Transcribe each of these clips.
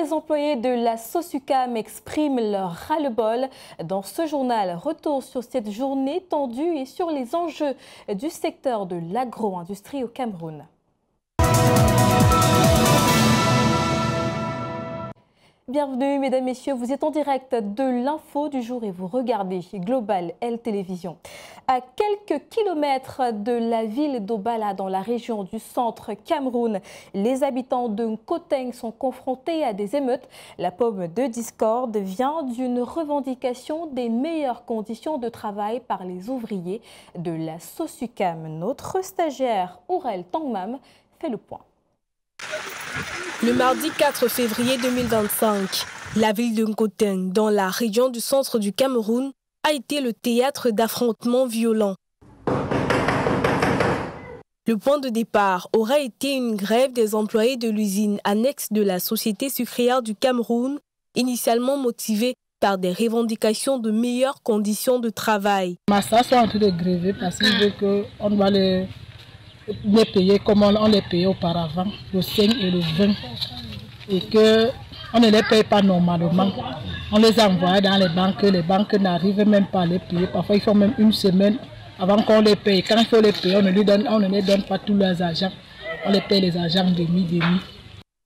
Les employés de la SOSUCAM expriment leur ras-le-bol. Dans ce journal, retour sur cette journée tendue et sur les enjeux du secteur de l'agro-industrie au Cameroun. Bienvenue, mesdames, messieurs, vous êtes en direct de l'info du jour et vous regardez Global L Télévision. À quelques kilomètres de la ville d'Obala, dans la région du centre Cameroun, les habitants de Nkoteng sont confrontés à des émeutes. La pomme de discorde vient d'une revendication des meilleures conditions de travail par les ouvriers de la SOSUCAM. Notre stagiaire Aurel Tangmam fait le point. Le mardi 4 février 2025, la ville de Nkoteng, dans la région du centre du Cameroun, a été le théâtre d'affrontements violents. Le point de départ aurait été une grève des employés de l'usine annexe de la Société sucrière du Cameroun, initialement motivée par des revendications de meilleures conditions de travail. Massa sont en train de gréver parce qu'ils veulent qu'on doit les payer comme on les payait auparavant, le 5 et le 20, et qu'on ne les paye pas normalement. On les envoie dans les banques n'arrivent même pas à les payer. Parfois, ils font même une semaine avant qu'on les paye. Quand il faut les payer, on ne les donne pas tous leurs argent. On les paye les argents demi.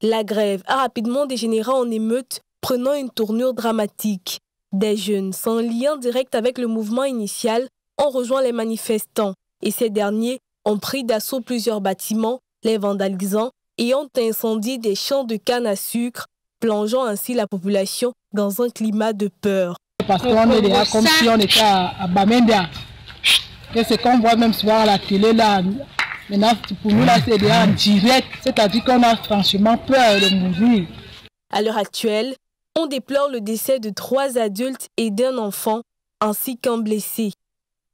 La grève a rapidement dégénéré en émeute, prenant une tournure dramatique. Des jeunes sans lien direct avec le mouvement initial ont rejoint les manifestants et ces derniers ont pris d'assaut plusieurs bâtiments, les vandalisant et ont incendié des champs de canne à sucre, plongeant ainsi la population dans un climat de peur. Parce qu'on est là comme si on était à Bamenda. Et ce qu'on voit même souvent à la télé là, maintenant pour nous là c'est déjà en direct, c'est-à-dire qu'on a franchement peur de mourir. À l'heure actuelle, on déplore le décès de 3 adultes et d'un enfant, ainsi qu'un blessé.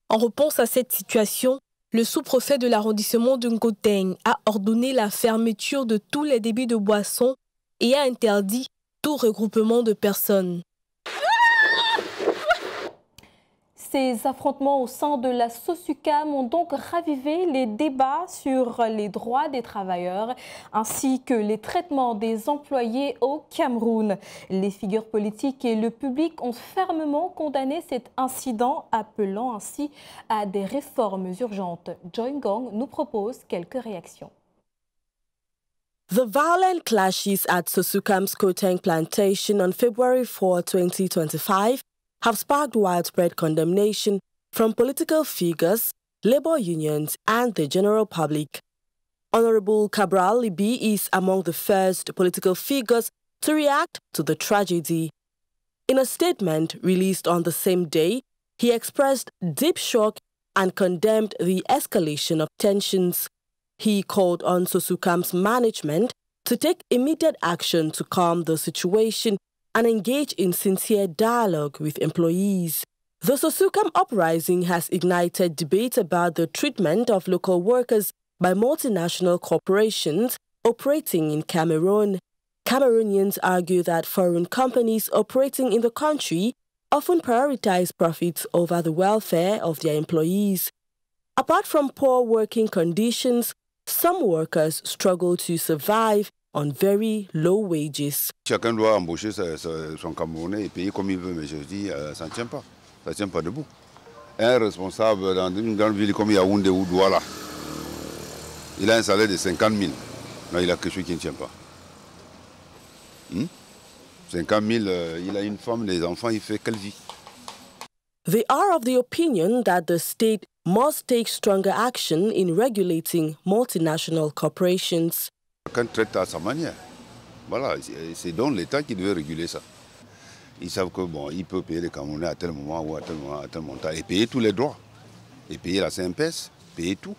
En réponse à cette situation, le sous-préfet de l'arrondissement de Nkoteng a ordonné la fermeture de tous les débits de boissons et a interdit tout regroupement de personnes. Ces affrontements au sein de la SOSUCAM ont donc ravivé les débats sur les droits des travailleurs ainsi que les traitements des employés au Cameroun. Les figures politiques et le public ont fermement condamné cet incident, appelant ainsi à des réformes urgentes. Joy Gong nous propose quelques réactions. The violent clashes at SOSUCAM's Nkoteng plantation on February 4, 2025 have sparked widespread condemnation from political figures, labor unions, and the general public. Honorable Cabral Libi is among the first political figures to react to the tragedy. In a statement released on the same day, he expressed deep shock and condemned the escalation of tensions. He called on SOSUCAM's management to take immediate action to calm the situation and engage in sincere dialogue with employees. The SOSUCAM uprising has ignited debate about the treatment of local workers by multinational corporations operating in Cameroon. Cameroonians argue that foreign companies operating in the country often prioritize profits over the welfare of their employees. Apart from poor working conditions, some workers struggle to survive on very low wages. Chacun doit embaucher son Camerounais et payer comme il veut, mais je dis, ça ne tient pas. Ça ne tient pas debout. Un responsable dans une grande ville comme Yaoundé ou Douala, il a un salaire de 50 000. Là, il a quelque chose qui ne tient pas. 50 000, il a une femme, des enfants, il fait quelle vie? They are of the opinion that the state must take stronger action in regulating multinational corporations. Chacun traite à sa manière. Voilà, c'est donc l'État qui devait réguler ça. Ils savent que bon, il peut payer les Camerounais à tel moment ou à tel moment, à tel montant, et payer tous les droits. Et payer la CMPS, payer tout.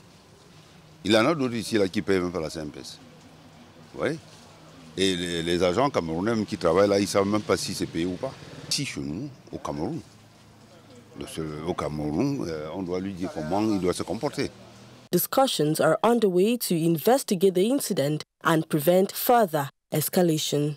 Il y en a d'autres ici là, qui ne payent même pas la CMPS. Vous voyez? Et les agents camerounais même qui travaillent là, ils ne savent même pas si c'est payé ou pas. Ici, chez nous, au Cameroun, on doit lui dire comment il doit se comporter. Discussions are underway to investigate the incident and prevent further escalation.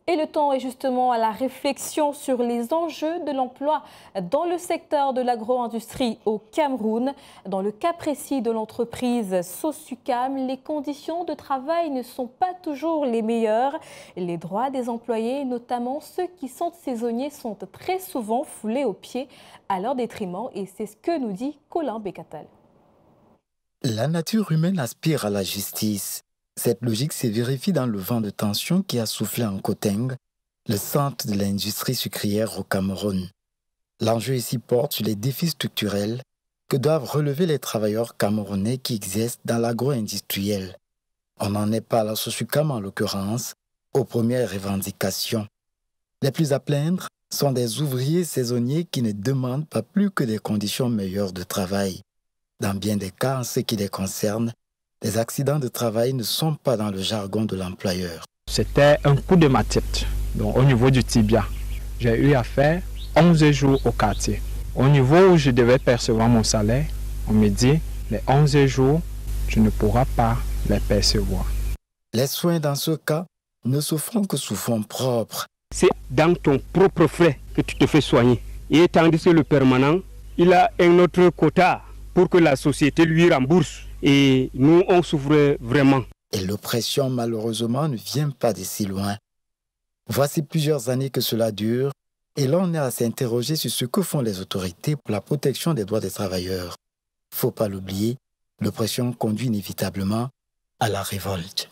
Et le temps est justement à la réflexion sur les enjeux de l'emploi dans le secteur de l'agro-industrie au Cameroun. Dans le cas précis de l'entreprise Sosucam, les conditions de travail ne sont pas toujours les meilleures. Les droits des employés, notamment ceux qui sont saisonniers, sont très souvent foulés aux pieds à leur détriment. Et c'est ce que nous dit Colin Bekatal. La nature humaine aspire à la justice. Cette logique se vérifie dans le vent de tension qui a soufflé en Gauteng, le centre de l'industrie sucrière au Cameroun. L'enjeu ici porte sur les défis structurels que doivent relever les travailleurs camerounais qui exercent dans l'agro-industriel. On n'en est pas à la Sosucam en l'occurrence, aux premières revendications. Les plus à plaindre sont des ouvriers saisonniers qui ne demandent pas plus que des conditions meilleures de travail. Dans bien des cas, en ce qui les concerne, les accidents de travail ne sont pas dans le jargon de l'employeur. C'était un coup de ma tête, donc au niveau du tibia. J'ai eu à faire 11 jours au quartier. Au niveau où je devais percevoir mon salaire, on me dit les 11 jours, tu ne pourras pas les percevoir. Les soins dans ce cas ne se font que sous fonds propres. C'est dans ton propre frais que tu te fais soigner. Et tandis que le permanent, il a un autre quota pour que la société lui rembourse. Et nous, on souffrait vraiment. Et l'oppression, malheureusement, ne vient pas de si loin. Voici plusieurs années que cela dure, et l'on est à s'interroger sur ce que font les autorités pour la protection des droits des travailleurs. Faut pas l'oublier, l'oppression conduit inévitablement à la révolte.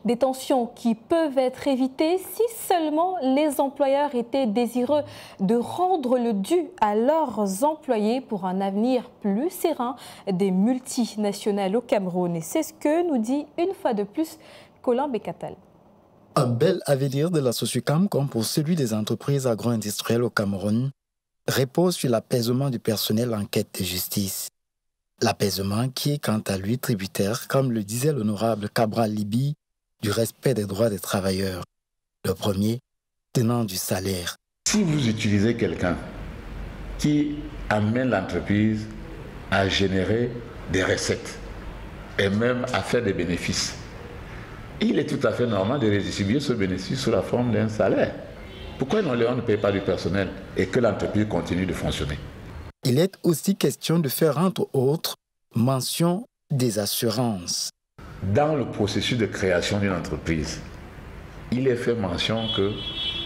Des tensions qui peuvent être évitées si seulement les employeurs étaient désireux de rendre le dû à leurs employés pour un avenir plus serein des multinationales au Cameroun. Et c'est ce que nous dit une fois de plus Colin Bekatal. Un bel avenir de la Sosucam comme pour celui des entreprises agro-industrielles au Cameroun repose sur l'apaisement du personnel en quête de justice. L'apaisement qui est quant à lui tributaire, comme le disait l'honorable Cabral Libi, du respect des droits des travailleurs. Le premier, tenant du salaire. Si vous utilisez quelqu'un qui amène l'entreprise à générer des recettes et même à faire des bénéfices, il est tout à fait normal de redistribuer ce bénéfice sous la forme d'un salaire. Pourquoi on ne paye pas du personnel et que l'entreprise continue de fonctionner? Il est aussi question de faire, entre autres, mention des assurances. Dans le processus de création d'une entreprise, il est fait mention que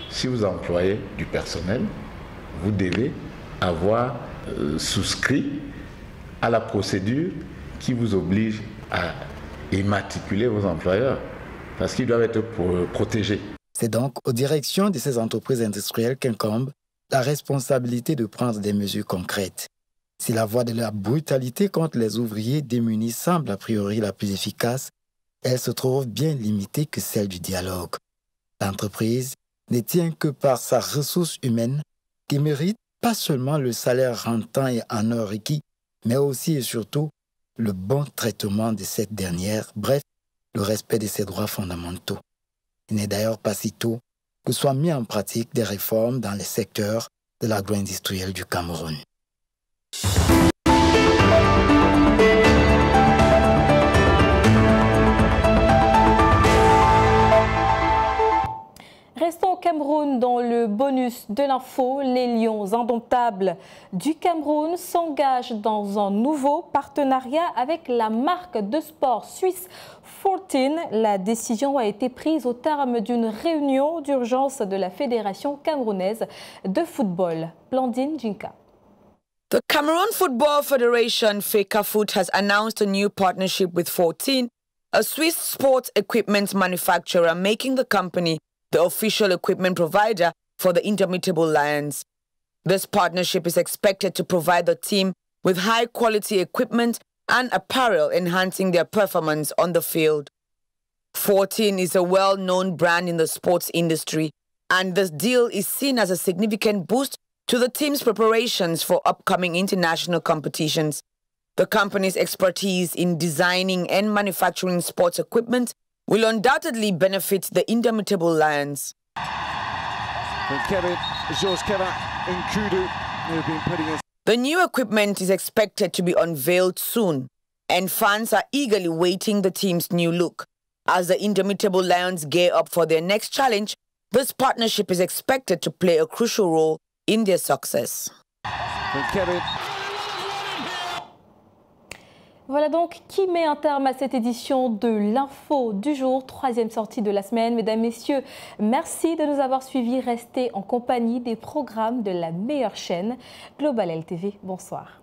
si vous employez du personnel, vous devez avoir souscrit à la procédure qui vous oblige à immatriculer vos employeurs parce qu'ils doivent être protégés. C'est donc aux directions de ces entreprises industrielles qu'incombe la responsabilité de prendre des mesures concrètes. Si la voie de la brutalité contre les ouvriers démunis semble a priori la plus efficace, elle se trouve bien limitée que celle du dialogue. L'entreprise ne tient que par sa ressource humaine qui mérite pas seulement le salaire rentant et en heure requis, mais aussi et surtout le bon traitement de cette dernière, bref, le respect de ses droits fondamentaux. Il n'est d'ailleurs pas si tôt que soient mis en pratique des réformes dans les secteurs de l'agro-industriel du Cameroun. Restons au Cameroun dans le bonus de l'info. Les Lions indomptables du Cameroun s'engagent dans un nouveau partenariat avec la marque de sport suisse 14. La décision a été prise au terme d'une réunion d'urgence de la Fédération camerounaise de football. Blandine Jinka. The Cameroon Football Federation, FECAFOOT, has announced a new partnership with 14, a Swiss sports equipment manufacturer, making the company the official equipment provider for the Indomitable Lions. This partnership is expected to provide the team with high-quality equipment and apparel, enhancing their performance on the field. 14 is a well-known brand in the sports industry, and this deal is seen as a significant boost to the team's preparations for upcoming international competitions. The company's expertise in designing and manufacturing sports equipment will undoubtedly benefit the Indomitable Lions. The new equipment is expected to be unveiled soon, and fans are eagerly waiting the team's new look. As the Indomitable Lions gear up for their next challenge, this partnership is expected to play a crucial role in their success. Voilà donc qui met un terme à cette édition de l'Info du jour, 3e sortie de la semaine. Mesdames, Messieurs, merci de nous avoir suivis. Restez en compagnie des programmes de la meilleure chaîne, Global LTV. Bonsoir.